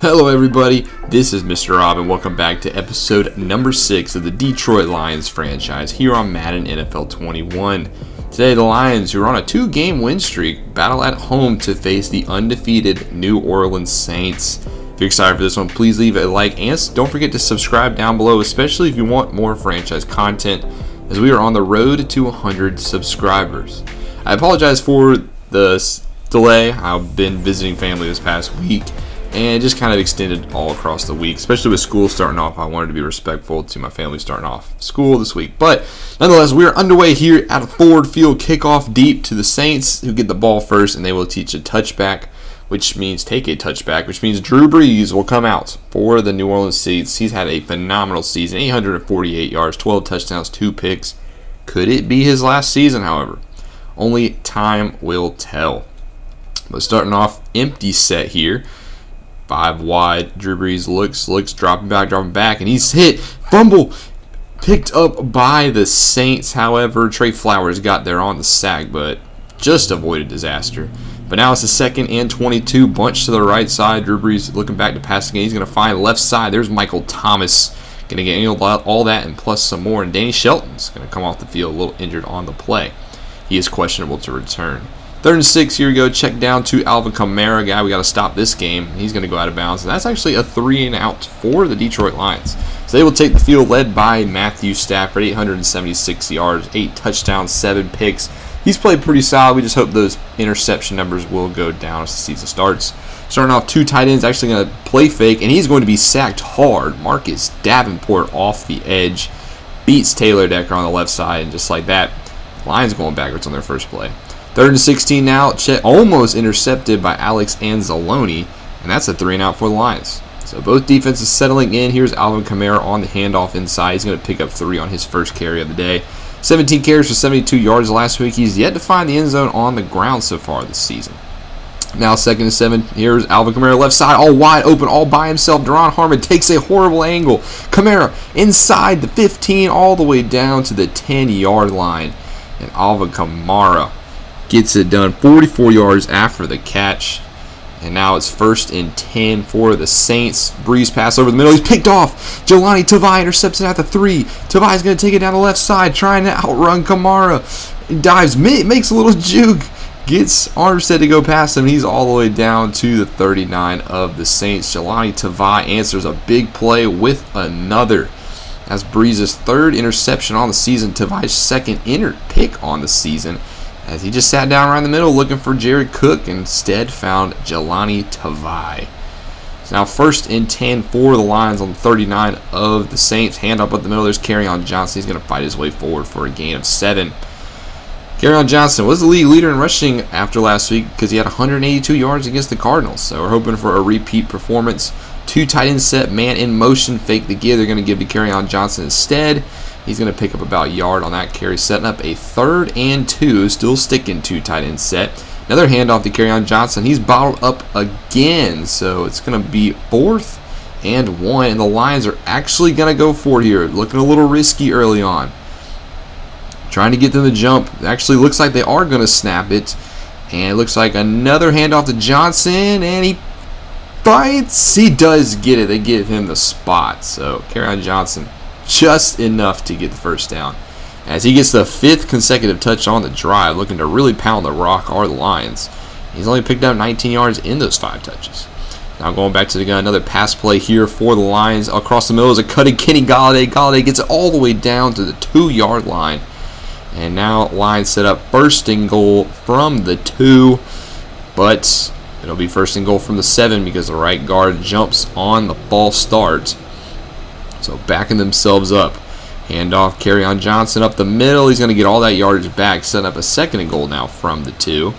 Hello everybody, this is Mr. Rob and welcome back to episode number 6 of the Detroit Lions franchise here on Madden NFL 21. Today the Lions, who are on a 2-game win streak, battle at home to face the undefeated New Orleans Saints. If you're excited for this one, please leave a like and don't forget to subscribe down below, especially if you want more franchise content, as we are on the road to 100 subscribers. I apologize for the delay. I've been visiting family this past week and it just kind of extended all across the week, especially with school starting off. I wanted to be respectful to my family starting off school this week. But nonetheless, we are underway here at a Ford Field, kickoff deep to the Saints, who get the ball first, and they will take a touchback, which means Drew Brees will come out for the New Orleans Saints. He's had a phenomenal season, 848 yards, 12 touchdowns, 2 picks. Could it be his last season, however? Only time will tell. But starting off, empty set here. 5 wide, Drew Brees looks, dropping back, and he's hit. Fumble picked up by the Saints. However, Trey Flowers got there on the sack, but just avoided disaster. But now it's a 2nd and 22, bunch to the right side. Drew Brees looking back to pass again. He's going to find left side. There's Michael Thomas going to get all that and plus some more. And Danny Shelton's going to come off the field a little injured on the play. He is questionable to return. 3rd and 6, here we go, check down to Alvin Kamara, guy we got to stop this game. He's going to go out of bounds, and that's actually a 3 and out for the Detroit Lions. So they will take the field led by Matthew Stafford, 876 yards, 8 touchdowns, 7 picks. He's played pretty solid. We just hope those interception numbers will go down as the season starts. Starting off, 2 tight ends actually going to play fake, and he's going to be sacked hard. Marcus Davenport off the edge, beats Taylor Decker on the left side, and just like that, Lions going backwards on their first play. 3rd and 16 now, almost intercepted by Alex Anzalone, and that's a 3 and out for the Lions. So both defenses settling in. Here's Alvin Kamara on the handoff inside. He's going to pick up 3 on his first carry of the day. 17 carries for 72 yards last week. He's yet to find the end zone on the ground so far this season. Now 2nd and 7. Here's Alvin Kamara left side, all wide open, all by himself. Deron Harmon takes a horrible angle. Kamara inside the 15, all the way down to the 10-yard line. And Alvin Kamara gets it done, 44 yards after the catch. And now it's 1st and 10 for the Saints. Brees pass over the middle. He's picked off. Jelani Tavai intercepts it at the 3. Tavai's going to take it down the left side, trying to outrun Kamara. He dives, makes a little juke. Gets Armstead to go past him. He's all the way down to the 39 of the Saints. Jelani Tavai answers a big play with another. That's Brees' 3rd interception on the season. Tavai's 2nd pick on the season, as he just sat down around the middle looking for Jared Cook and instead found Jelani Tavai. So now 1st and 10 for the Lions on the 39 of the Saints. Hand up at the middle. There's Kerryon Johnson. He's going to fight his way forward for a gain of 7. Kerryon Johnson was the league leader in rushing after last week because he had 182 yards against the Cardinals. So we're hoping for a repeat performance. 2 tight end set, man in motion, fake the give. They're going to give to Kerryon Johnson instead. He's going to pick up about a yard on that carry, setting up a 3rd and 2, still sticking 2 tight end set. Another handoff to Kerryon Johnson. He's bottled up again, so it's going to be 4th and 1, and the Lions are actually going to go for it here. Looking a little risky early on. Trying to get them to jump. It actually looks like they are going to snap it, and it looks like another handoff to Johnson, and he bites. He does get it. They give him the spot, so Kerryon Johnson just enough to get the 1st down. As he gets the 5th consecutive touch on the drive, looking to really pound the rock are the Lions. He's only picked up 19 yards in those 5 touches. Now going back to the gun, another pass play here for the Lions. Across the middle is a cutting Kenny Golladay. Golladay gets it all the way down to the 2-yard line. And now Lions set up 1st and goal from the 2. But it'll be 1st and goal from the 7 because the right guard jumps on the false start. So backing themselves up. Handoff, Kerryon Johnson up the middle. He's going to get all that yardage back. Setting up a 2nd and goal now from the 2.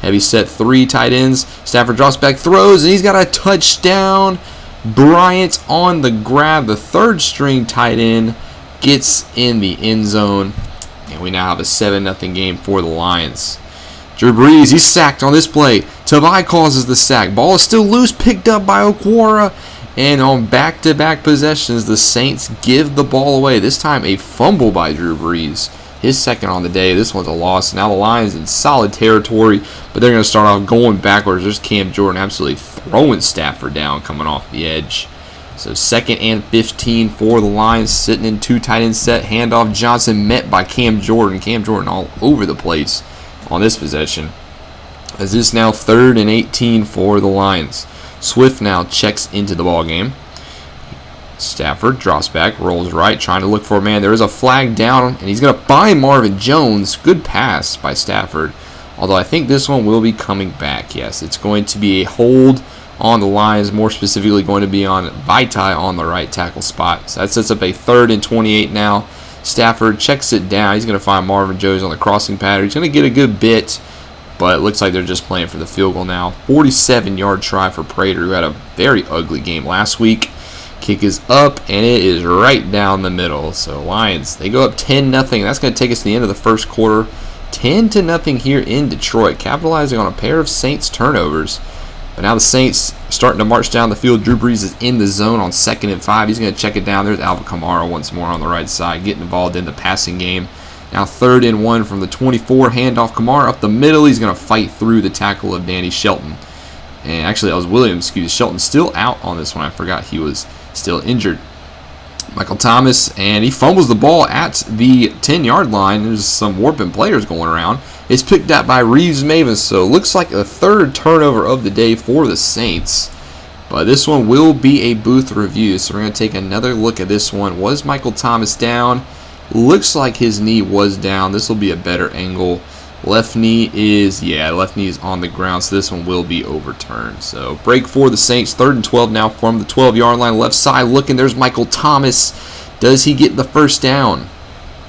Heavy set, 3 tight ends. Stafford drops back, throws, and he's got a touchdown. Bryant on the grab. The 3rd string tight end gets in the end zone. And we now have a 7-0 game for the Lions. Drew Brees, he's sacked on this play. Tavai causes the sack. Ball is still loose, picked up by Okwara. And on back-to-back possessions, the Saints give the ball away. This time a fumble by Drew Brees. His 2nd on the day. This one's a loss. Now the Lions in solid territory, but they're going to start off going backwards. There's Cam Jordan absolutely throwing Stafford down coming off the edge. So 2nd and 15 for the Lions, sitting in 2 tight end set. Handoff Johnson met by Cam Jordan. Cam Jordan all over the place on this possession. As this now 3rd and 18 for the Lions. Swift now checks into the ball game. Stafford drops back, rolls right, trying to look for a man. There is a flag down, and he's going to find Marvin Jones. Good pass by Stafford. Although I think this one will be coming back. Yes, it's going to be a hold on the Lions, more specifically going to be on Vitae on the right tackle spot. So that sets up a 3rd and 28 now. Stafford checks it down. He's going to find Marvin Jones on the crossing pattern. He's going to get a good bit, but it looks like they're just playing for the field goal now. 47-yard try for Prater, who had a very ugly game last week. Kick is up, and it is right down the middle. So Lions, they go up 10-0. That's going to take us to the end of the first quarter. 10-0 here in Detroit, capitalizing on a pair of Saints turnovers. But now the Saints starting to march down the field. Drew Brees is in the zone on 2nd and 5. He's going to check it down. There's Alvin Kamara once more on the right side, getting involved in the passing game. Now 3rd and 1 from the 24. Handoff Kamara up the middle. He's going to fight through the tackle of Danny Shelton. And actually, that was Williams. Shelton still out on this one. I forgot he was still injured. Michael Thomas, and he fumbles the ball at the 10-yard line. There's some warping players going around. It's picked up by Reeves-Maybin, so it looks like the 3rd turnover of the day for the Saints. But this one will be a booth review, so we're going to take another look at this one. Was Michael Thomas down? Looks like his knee was down. This will be a better angle. Left knee is on the ground, so this one will be overturned. So break for the Saints, 3rd and 12 now from the 12-yard line. Left side looking, there's Michael Thomas. Does he get the first down?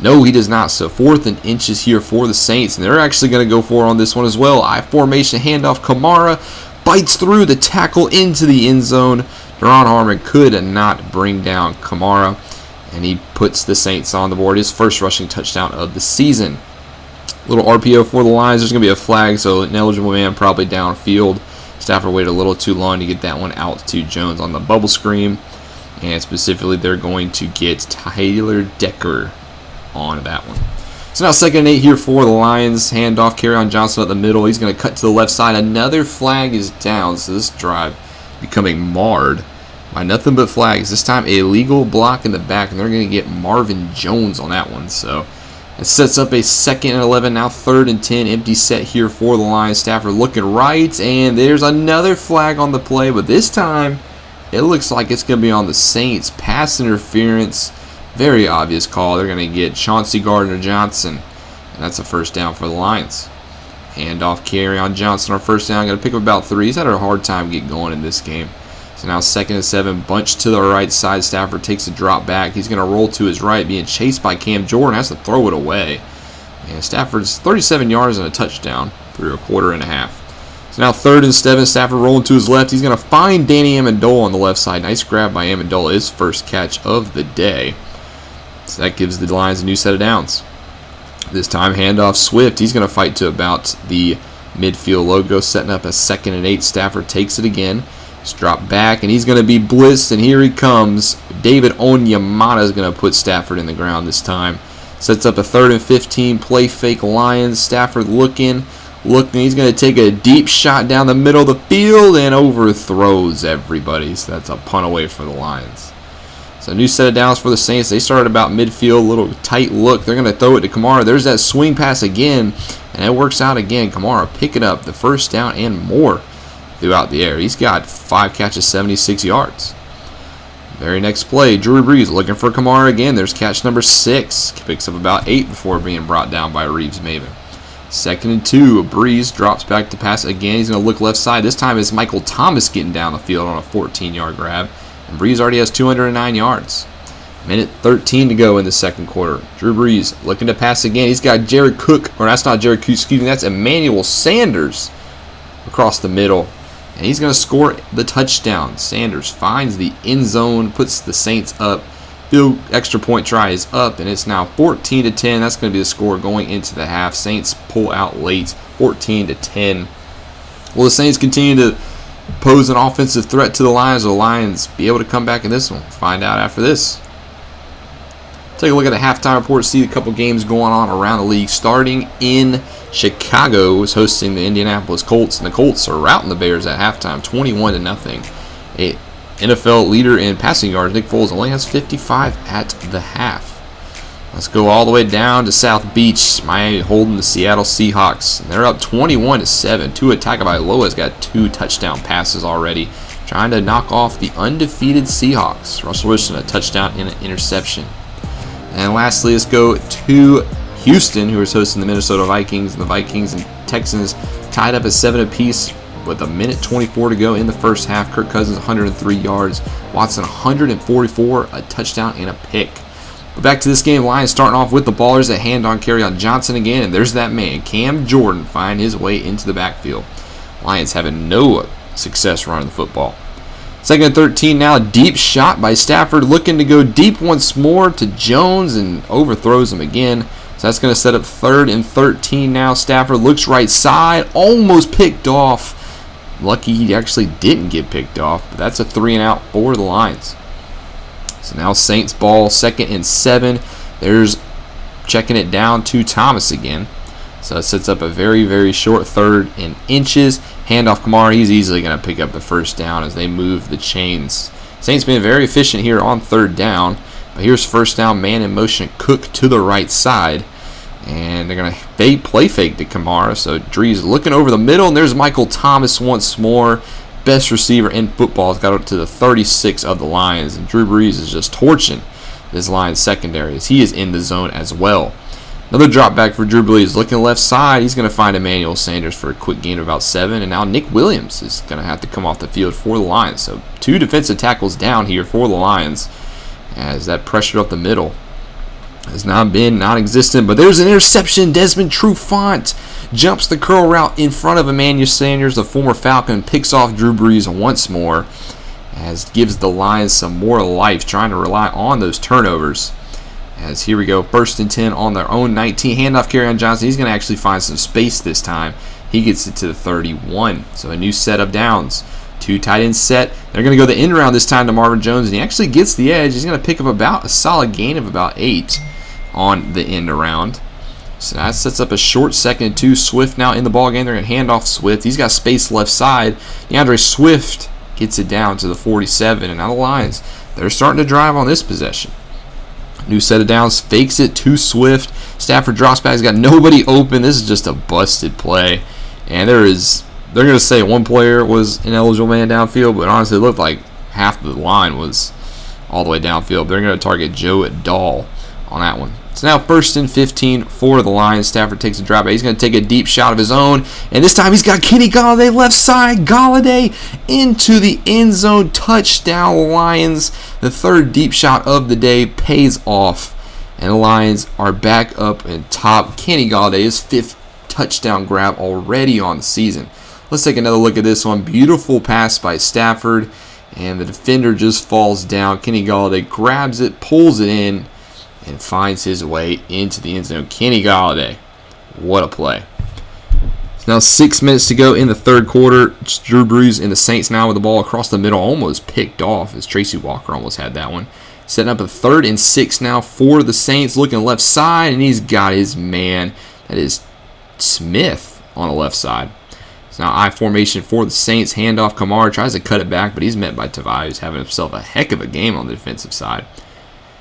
No, he does not. So 4th and inches here for the Saints, and they're actually going to go for it on this one as well. I formation handoff. Kamara bites through the tackle into the end zone. Deron Harmon could not bring down Kamara, and he puts the Saints on the board. His first rushing touchdown of the season. Little RPO for the Lions. There's going to be a flag, so an eligible man probably downfield. Stafford waited a little too long to get that one out to Jones on the bubble screen. And specifically, they're going to get Tyler Decker on that one. So now 2nd and 8 here for the Lions. Handoff, carry on Johnson up the middle. He's going to cut to the left side. Another flag is down, so this drive becoming marred by nothing but flags. This time, a legal block in the back, and they're going to get Marvin Jones on that one. So it sets up a 2nd and 11, now 3rd and 10. Empty set here for the Lions. Stafford looking right, and there's another flag on the play, but this time it looks like it's going to be on the Saints. Pass interference, very obvious call. They're going to get Chauncey Gardner-Johnson, and that's a first down for the Lions. Handoff carry on Johnson, our first down. Going to pick up about 3. He's had a hard time getting going in this game. So now 2nd and 7, bunch to the right side. Stafford takes a drop back. He's going to roll to his right, being chased by Cam Jordan. Has to throw it away. And Stafford's 37 yards and a touchdown through a quarter and a half. So now 3rd and 7, Stafford rolling to his left. He's going to find Danny Amendola on the left side. Nice grab by Amendola, his first catch of the day. So that gives the Lions a new set of downs. This time, handoff Swift. He's going to fight to about the midfield logo, setting up a 2nd and 8. Stafford takes it again. Drop back, and he's going to be blitzed, and here he comes. David Onyemata is going to put Stafford in the ground this time. Sets up a 3rd and 15, play fake Lions. Stafford looking. He's going to take a deep shot down the middle of the field and overthrows everybody. So that's a punt away for the Lions. So new set of downs for the Saints. They started about midfield, little tight look. They're going to throw it to Kamara. There's that swing pass again, and it works out again. Kamara pick it up, the first down and more throughout the air. He's got 5 catches, 76 yards. Very next play, Drew Brees looking for Kamara again. There's catch number 6. Picks up about 8 before being brought down by Reeves-Maybin. 2nd and 2, Brees drops back to pass again. He's going to look left side. This time it's Michael Thomas getting down the field on a 14-yard grab. And Brees already has 209 yards. Minute 13 to go in the second quarter. Drew Brees looking to pass again. He's got Jared Cook, or that's not Jared Cook, excuse me, that's Emmanuel Sanders across the middle. And he's going to score the touchdown. Sanders finds the end zone, puts the Saints up. Field extra point try is up, and it's now 14-10. That's going to be the score going into the half. Saints pull out late, 14-10. Will the Saints continue to pose an offensive threat to the Lions? Will the Lions be able to come back in this one? Find out after this. Take a look at the halftime report, see a couple games going on around the league. Starting in Chicago, is hosting the Indianapolis Colts, and the Colts are routing the Bears at halftime, 21-0. A NFL leader in passing yards, Nick Foles, only has 55 at the half. Let's go all the way down to South Beach. Miami holding the Seattle Seahawks, and they're up 21-7. Tua Tagovailoa's got 2 touchdown passes already, trying to knock off the undefeated Seahawks. Russell Wilson a touchdown and an interception. And lastly, let's go to Houston, who is hosting the Minnesota Vikings. And the Vikings and Texans tied up at 7 apiece with 1:24 to go in the first half. Kirk Cousins 103 yards, Watson 144, a touchdown and a pick. But back to this game, Lions starting off with the ballers at hand on carry on Johnson again, and there's that man, Cam Jordan, find his way into the backfield. Lions having no success running the football. Second and 13 now, deep shot by Stafford, looking to go deep once more to Jones and overthrows him again. So that's going to set up 3rd and 13 now. Stafford looks right side, almost picked off. Lucky he actually didn't get picked off, but that's a 3-and-out for the Lions. So now Saints ball, 2nd and 7. There's checking it down to Thomas again. So it sets up a very, very short 3rd and inches. Handoff Kamara, he's easily going to pick up the first down as they move the chains. Saints being very efficient here on 3rd down. But here's first down, man in motion, Cook to the right side. And they're going to play fake to Kamara. So Drees looking over the middle, and there's Michael Thomas once more. Best receiver in football. Has got up to the 36 of the Lions. And Drew Brees is just torching this Lions secondary as he is in the zone as well. Another drop back for Drew Brees. Looking left side, he's going to find Emmanuel Sanders for a quick gain of about 7. And now Nick Williams is going to have to come off the field for the Lions. So 2 defensive tackles down here for the Lions as that pressure up the middle has not been non-existent. But there's an interception. Desmond Trufant jumps the curl route in front of Emmanuel Sanders, the former Falcon, picks off Drew Brees once more as gives the Lions some more life, trying to rely on those turnovers. As here we go, 1st and 10 on their own 19. Handoff carry on Johnson. He's going to actually find some space this time. He gets it to the 31. So a new set of downs. 2 tight ends set. They're going to go the end round this time to Marvin Jones, and he actually gets the edge. He's going to pick up about a solid gain of about 8 on the end around. So that sets up a short 2nd and 2. Swift now in the ball game. They're going to hand off Swift. He's got space left side. DeAndre Swift gets it down to the 47, and now the Lions, they're starting to drive on this possession. New set of downs, fakes it to Swift. Stafford drops back. He's got nobody open. This is just a busted play. And they're going to say one player was an eligible man downfield, but honestly, it looked like half of the line was all the way downfield. They're going to target Joe Dahl on that one. So now 1st and 15 for the Lions. Stafford takes a drop back. He's going to take a deep shot of his own. And this time he's got Kenny Golladay left side. Golladay into the end zone. Touchdown Lions. The 3rd deep shot of the day pays off. And the Lions are back up in top. Kenny Golladay, his 5th touchdown grab already on the season. Let's take another look at this one. Beautiful pass by Stafford. And the defender just falls down. Kenny Golladay grabs it, pulls it in, and finds his way into the end zone. Kenny Golladay. What a play. It's now 6 minutes to go in the 3rd quarter. It's Drew Brees and the Saints now with the ball across the middle. Almost picked off as Tracy Walker almost had that one. Setting up a 3rd and 6 now for the Saints. Looking left side, and he's got his man. That is Smith on the left side. It's now I formation for the Saints. Handoff Kamara tries to cut it back, but he's met by Tavai, who's having himself a heck of a game on the defensive side.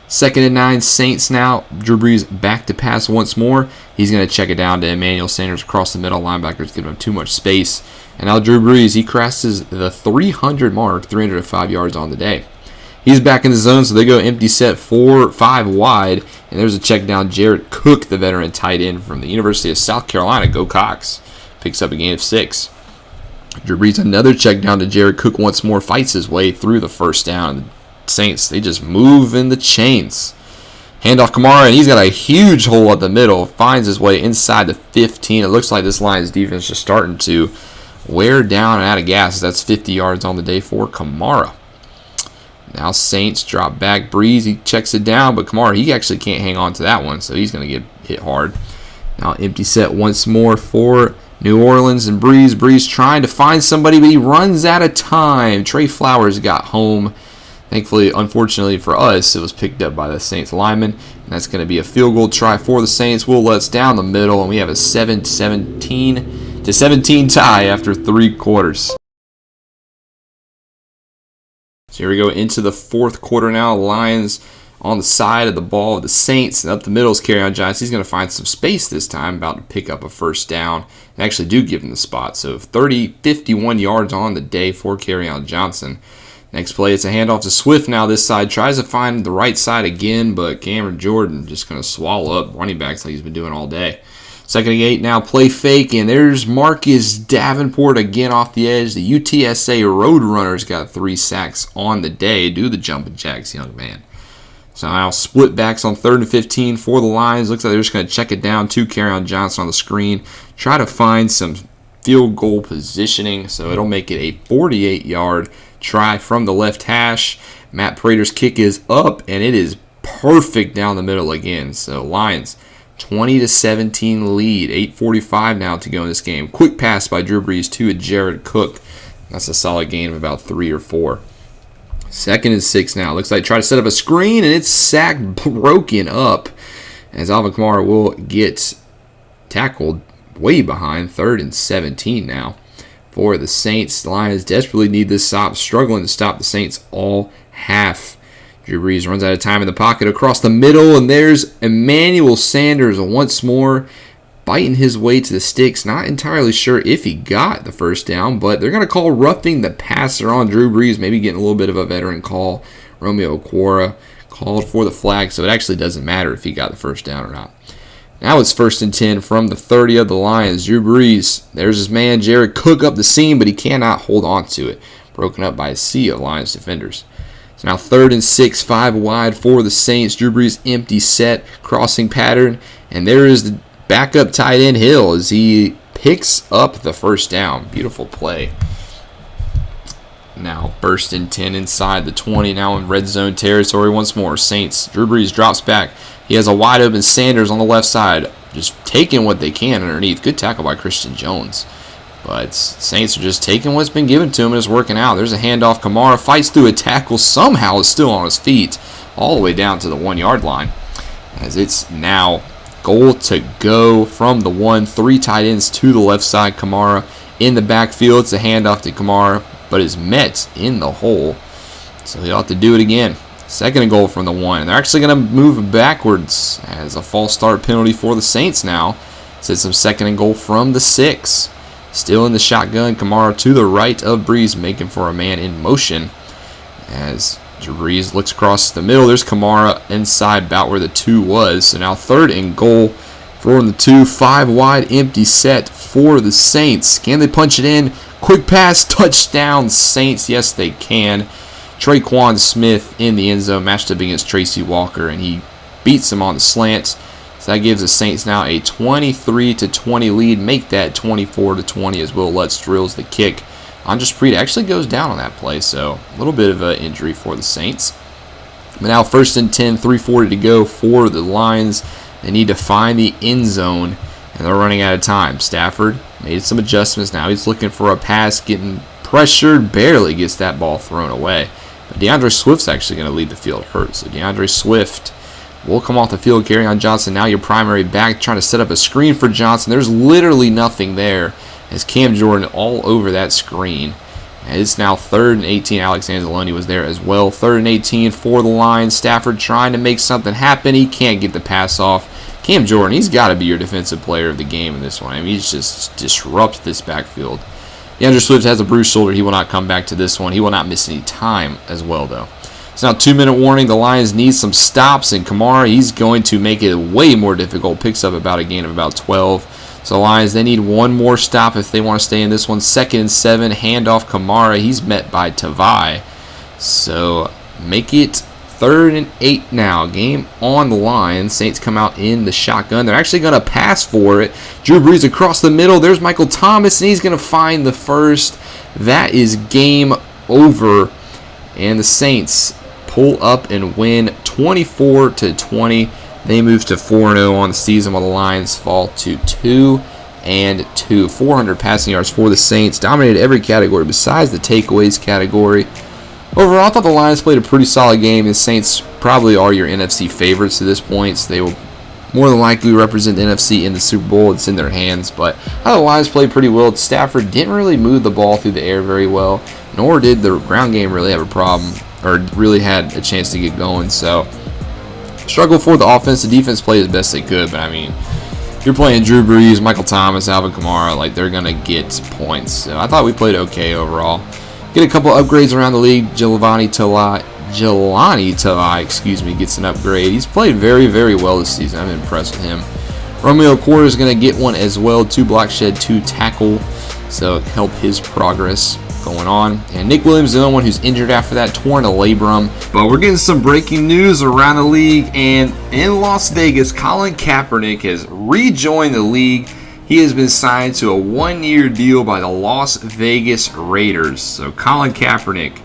2nd and 9, Saints now. Drew Brees back to pass once more. He's going to check it down to Emmanuel Sanders across the middle. Linebackers giving him too much space. And now Drew Brees, he crosses the 300 mark, 305 yards on the day. He's back in the zone, so they go empty set 4-5 wide. And there's a check down. Jared Cook, the veteran tight end from the University of South Carolina. Go Cox. Picks up a gain of 6. Drew Brees, another check down to Jared Cook once more. Fights his way through the first down. Saints, they just move in the chains. Handoff Kamara, and he's got a huge hole up the middle. Finds his way inside the 15. It looks like this Lions defense just starting to wear down and out of gas. That's 50 yards on the day for Kamara. Now Saints drop back. Brees, he checks it down, but Kamara, he actually can't hang on to that one, so he's going to get hit hard. Now empty set once more for New Orleans and Brees. Brees trying to find somebody, but he runs out of time. Trey Flowers got home. Thankfully, unfortunately for us, it was picked up by the Saints lineman. And that's going to be a field goal try for the Saints. Will Lutz down the middle, and we have a 17 tie after 3 quarters. So here we go into the 4th quarter now. Lions on the side of the ball of the Saints. And up the middle is Kerryon Johnson. He's going to find some space this time, about to pick up a first down. And actually do give him the spot. So 51 yards on the day for Kerryon Johnson. Next play, it's a handoff to Swift now this side. Tries to find the right side again, but Cameron Jordan just going to swallow up running backs like he's been doing all day. 2nd and 8 now, play fake, and there's Marcus Davenport again off the edge. The UTSA Roadrunners got 3 sacks on the day. Do the jumping jacks, young man. So now split backs on 3rd and 15 for the Lions. Looks like they're just going to check it down to Kerryon Johnson on the screen. Try to find some field goal positioning, so it'll make it a 48-yard try from the left hash. Matt Prater's kick is up, and it is perfect down the middle again. So Lions 20-17 lead. 8:45 now to go in this game. Quick pass by Drew Brees to Jared Cook. That's a solid gain of about 3 or 4. 2nd and 6 now. Looks like try to set up a screen, and it's sacked, broken up, as Alvin Kamara will get tackled way behind. 3rd and 17 now for the Saints. The Lions desperately need this stop, struggling to stop the Saints all half. Drew Brees runs out of time in the pocket across the middle, and there's Emmanuel Sanders once more biting his way to the sticks. Not entirely sure if he got the first down, but they're going to call roughing the passer on Drew Brees, maybe getting a little bit of a veteran call. Romeo Okwara called for the flag, so it actually doesn't matter if he got the first down or not. Now it's 1st and 10 from the 30 of the Lions. Drew Brees, there's his man Jared Cook up the seam, but he cannot hold on to it. Broken up by a sea of Lions defenders. So now 3rd and 6, 5 wide for the Saints. Drew Brees empty set, crossing pattern, and there is the backup tight end Hill as he picks up the first down. Beautiful play. Now 1st and 10 inside the 20, now in red zone territory once more. Saints, Drew Brees drops back. He has a wide open Sanders on the left side, just taking what they can underneath. Good tackle by Christian Jones. But Saints are just taking what's been given to him and it's working out. There's a handoff. Kamara fights through a tackle. Somehow is still on his feet all the way down to the 1-yard line. As it's now goal to go from the 1. 3 tight ends to the left side. Kamara in the backfield. It's a handoff to Kamara, but is met in the hole. So he'll have to do it again. 2nd and goal from the 1. And they're actually going to move backwards as a false start penalty for the Saints now. So it's some 2nd and goal from the 6. Still in the shotgun, Kamara to the right of Brees, making for a man in motion. As Brees looks across the middle, there's Kamara inside about where the 2 was. So now 3rd and goal for the 2. 5 wide, empty set for the Saints. Can they punch it in? Quick pass, touchdown Saints. Yes, they can. Traquan Smith in the end zone, matched up against Tracy Walker, and he beats him on the slant. So that gives the Saints now a 23-20 lead. Make that 24-20 as Will Lutz drills the kick. Andres Preet actually goes down on that play, so a little bit of an injury for the Saints. But now 1st and 10, 3:40 to go for the Lions. They need to find the end zone, and they're running out of time. Stafford made some adjustments. Now he's looking for a pass, getting pressured, barely gets that ball thrown away. But DeAndre Swift's actually going to lead the field hurt. So DeAndre Swift will come off the field. Kerryon Johnson, now your primary back, trying to set up a screen for Johnson. There's literally nothing there as Cam Jordan all over that screen. And it's now 3rd and 18. Alex Anzalone was there as well. 3rd and 18 for the Lions. Stafford trying to make something happen. He can't get the pass off. Cam Jordan, he's got to be your defensive player of the game in this one. I mean, he's just disrupts this backfield. DeAndre Swift has a bruised shoulder. He will not come back to this one. He will not miss any time as well, though. It's now 2-minute warning. The Lions need some stops, and Kamara, he's going to make it way more difficult. Picks up about a gain of about 12. So the Lions, they need one more stop if they want to stay in this one. 2nd and 7, handoff Kamara. He's met by Tavai. So make it 3rd and 8 now. Game on the line. Saints come out in the shotgun. They're actually going to pass for it. Drew Brees across the middle. There's Michael Thomas, and he's going to find the first. That is game over. And the Saints pull up and win 24-20. They move to 4-0 on the season, while the Lions fall to 2-2. 400 passing yards for the Saints. Dominated every category besides the takeaways category. Overall, I thought the Lions played a pretty solid game. The Saints probably are your NFC favorites to this point, so they will more than likely represent the NFC in the Super Bowl. It's in their hands, but I thought the Lions played pretty well. Stafford didn't really move the ball through the air very well, nor did the ground game really have a problem, or really had a chance to get going. So, struggle for the offense. The defense played as best they could, but I mean, you're playing Drew Brees, Michael Thomas, Alvin Kamara, like they're going to get points. So I thought we played okay overall. Get a couple upgrades around the league. Jelani Talai, gets an upgrade. He's played very, very well this season. I'm impressed with him. Romeo Quarter is going to get one as well. 2 block shed, 2 tackle. So help his progress going on. And Nick Williams is the only one who's injured after that, torn a labrum. But we're getting some breaking news around the league. And in Las Vegas, Colin Kaepernick has rejoined the league. He has been signed to a 1-year deal by the Las Vegas Raiders. So Colin Kaepernick,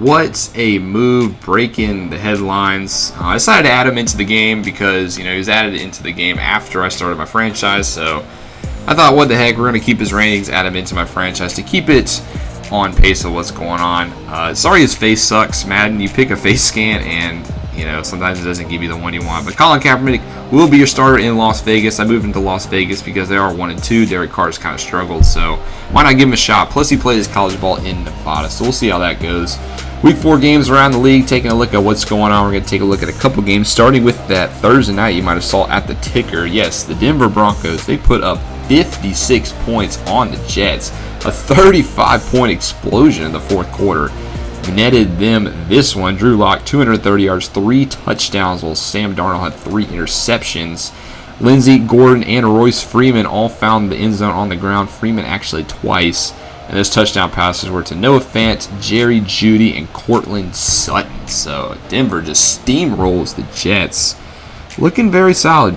what a move, breaking the headlines. I decided to add him into the game because, he was added into the game after I started my franchise. So I thought, what the heck, we're going to keep his ratings, add him into my franchise to keep it on pace of what's going on. Sorry his face sucks, Madden. You pick a face scan and, sometimes it doesn't give you the one you want. But Colin Kaepernick will be your starter in Las Vegas. I moved him to Las Vegas because they are 1-2. Derek Carr's kind of struggled, so why not give him a shot? Plus, he played his college ball in Nevada, so we'll see how that goes. Week 4 games around the league, taking a look at what's going on. We're going to take a look at a couple games, starting with that Thursday night you might have saw at the ticker. Yes, the Denver Broncos, they put up 56 points on the Jets. A 35-point explosion in the fourth quarter netted them this one. Drew Lock, 230 yards, 3 touchdowns, while Sam Darnold had 3 interceptions. Lindsey, Gordon, and Royce Freeman all found the end zone on the ground. Freeman actually twice. And those touchdown passes were to Noah Fant, Jerry Jeudy, and Cortland Sutton. So Denver just steamrolls the Jets. Looking very solid.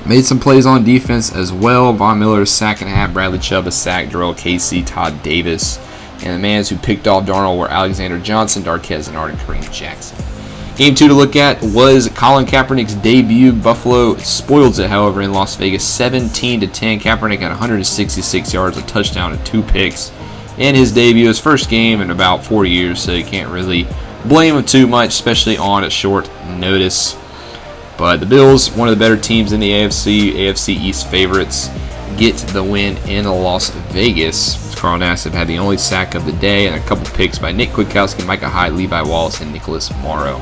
Made some plays on defense as well. Von Miller, a sack and a half. Bradley Chubb, a sack. Darrell Casey, Todd Davis. And the mans who picked off Darnold were Alexander Johnson, Darquez Dennard, and Kareem Jackson. Game 2 to look at was Colin Kaepernick's debut. Buffalo spoiled it, however, in Las Vegas, 17-10. Kaepernick had 166 yards, a touchdown, and 2 picks in his debut. His first game in about 4 years, so you can't really blame him too much, especially on a short notice. But the Bills, one of the better teams in the AFC East favorites, get the win in Las Vegas. Carl Nassib had the only sack of the day and a couple picks by Nick Kwiatkowski, Micah Hyde, Levi Wallace, and Nicholas Morrow.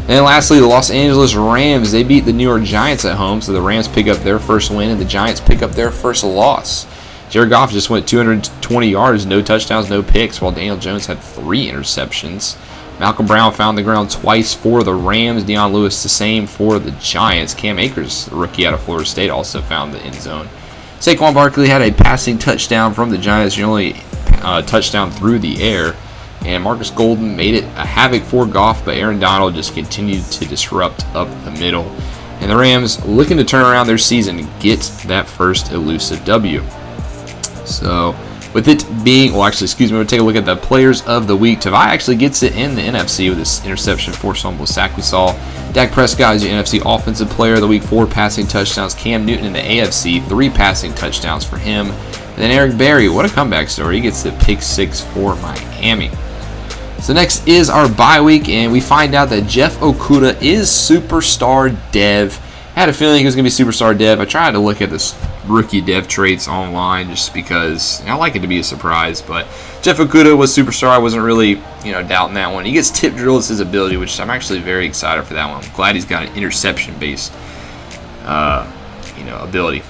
And lastly, the Los Angeles Rams, they beat the New York Giants at home, so the Rams pick up their first win and the Giants pick up their first loss. Jared Goff just went 220 yards, no touchdowns, no picks, while Daniel Jones had 3 interceptions. Malcolm Brown found the ground twice for the Rams. Deion Lewis the same for the Giants. Cam Akers, the rookie out of Florida State, also found the end zone. Saquon Barkley had a passing touchdown from the Giants, the only touchdown through the air. And Marcus Golden made it a havoc for Goff, but Aaron Donald just continued to disrupt up the middle. And the Rams looking to turn around their season and get that first elusive W. So, with it being, we'll take a look at the players of the week. Tavai actually gets it in the NFC with this interception, forced fumble sack we saw. Dak Prescott is your NFC Offensive Player of the Week, 4 passing touchdowns. Cam Newton in the AFC, 3 passing touchdowns for him. And then Eric Berry, what a comeback story. He gets the pick 6 for Miami. So next is our bye week, and we find out that Jeff Okudah is Superstar Dev. I had a feeling he was going to be Superstar Dev. I tried to look at this rookie dev traits online just because I like it to be a surprise, but Jeff Okudah was Superstar. I wasn't really doubting that one. He gets tip drilled as his ability, which I'm actually very excited for that one. I'm glad he's got an interception based ability.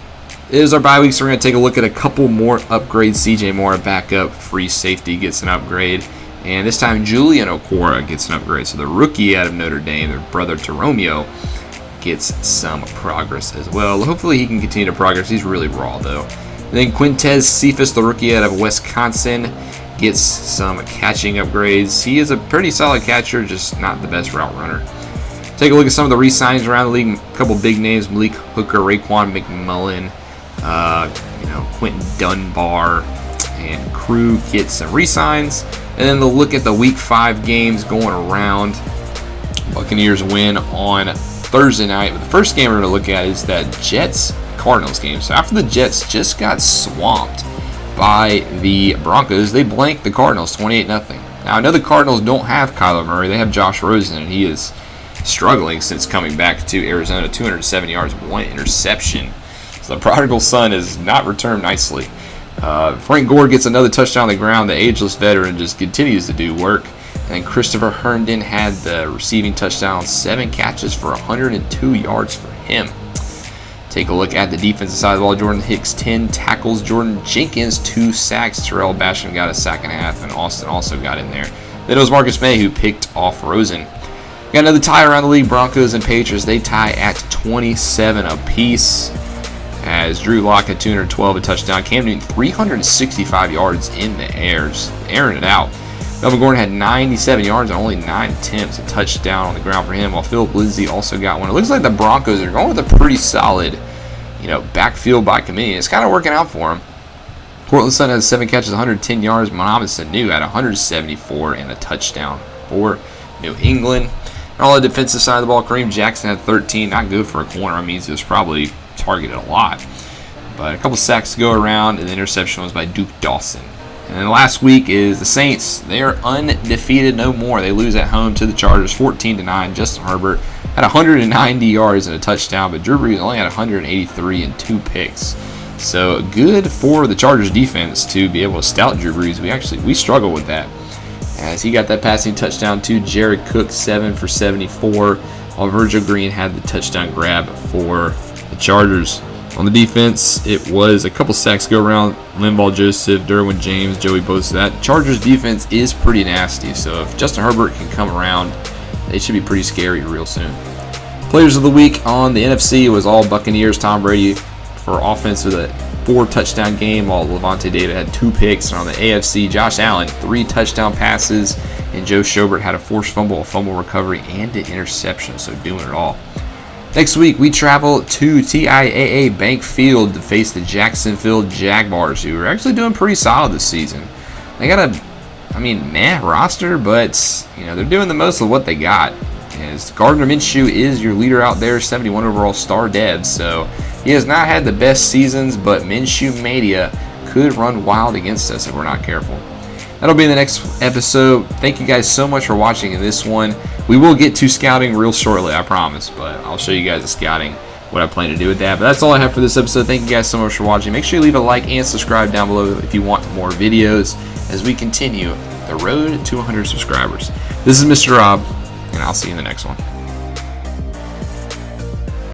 It is our bye week, so we're going to take a look at a couple more upgrades. CJ Moore, backup free safety, gets an upgrade, and this time Julian Okwara gets an upgrade. So the rookie out of Notre Dame, their brother to Romeo, gets some progress as well. Hopefully he can continue to progress. He's really raw though. And then Quintez Cephas, the rookie out of Wisconsin, gets some catching upgrades. He is a pretty solid catcher, just not the best route runner. Take a look at some of the re-signs around the league. A couple big names: Malik Hooker, Raekwon McMullen, Quentin Dunbar, and crew get some re-signs. And then they'll look at the Week 5 games going around. Buccaneers win on Thursday night. But the first game we're going to look at is that Jets-Cardinals game. So after the Jets just got swamped by the Broncos, they blanked the Cardinals 28-0. Now, I know the Cardinals don't have Kyler Murray. They have Josh Rosen, and he is struggling since coming back to Arizona. 207 yards, 1 interception. So the prodigal son has not returned nicely. Frank Gore gets another touchdown on the ground. The ageless veteran just continues to do work. And Christopher Herndon had the receiving touchdown, 7 catches for 102 yards for him. Take a look at the defensive side of the ball. Jordan Hicks, 10 tackles. Jordan Jenkins, 2 sacks. Terrell Basham got a sack and a half, and Austin also got in there. Then it was Marcus May who picked off Rosen. Got another tie around the league. Broncos and Patriots, they tie at 27 apiece. As Drew Lock had 212, a touchdown. Cam Newton, 365 yards in the air, just airing it out. Melvin Gordon had 97 yards and only 9 attempts. A touchdown on the ground for him, while Philip Lindsay also got one. It looks like the Broncos are going with a pretty solid, backfield by committee. It's kind of working out for them. Cortland Sutton has 7 catches, 110 yards. Mohamed Sanu had 174 and a touchdown for New England. And on the defensive side of the ball, Kareem Jackson had 13. Not good for a corner. I mean, he was probably targeted a lot. But a couple sacks to go around, and the interception was by Duke Dawson. And then last week is the Saints. They are undefeated no more. They lose at home to the Chargers 14-9. Justin Herbert had 190 yards and a touchdown, but Drew Brees only had 183 and 2 picks. So good for the Chargers defense to be able to stout Drew Brees. We struggle with that, as he got that passing touchdown to Jared Cook, 7 for 74, while Virgil Green had the touchdown grab for the Chargers. On the defense, it was a couple sacks go around. Linval Joseph, Derwin James, Joey Bosa. That Chargers defense is pretty nasty, so if Justin Herbert can come around, they should be pretty scary real soon. Players of the week on the NFC was all Buccaneers. Tom Brady for offense with a 4-touchdown game, while Levante David had 2 picks. And on the AFC, Josh Allen, 3 touchdown passes, and Joe Schobert had a forced fumble, a fumble recovery, and an interception, so doing it all. Next week, we travel to TIAA Bank Field to face the Jacksonville Jaguars, who are actually doing pretty solid this season. They got a, roster, but, they're doing the most of what they got. As Gardner Minshew is your leader out there, 71 overall star dev, so he has not had the best seasons, but Minshew Mania could run wild against us if we're not careful. That'll be in the next episode. Thank you guys so much for watching in this one. We will get to scouting real shortly, I promise, but I'll show you guys the scouting, what I plan to do with that. But that's all I have for this episode. Thank you guys so much for watching. Make sure you leave a like and subscribe down below if you want more videos as we continue the road to 100 subscribers. This is Mr. Rob, and I'll see you in the next one.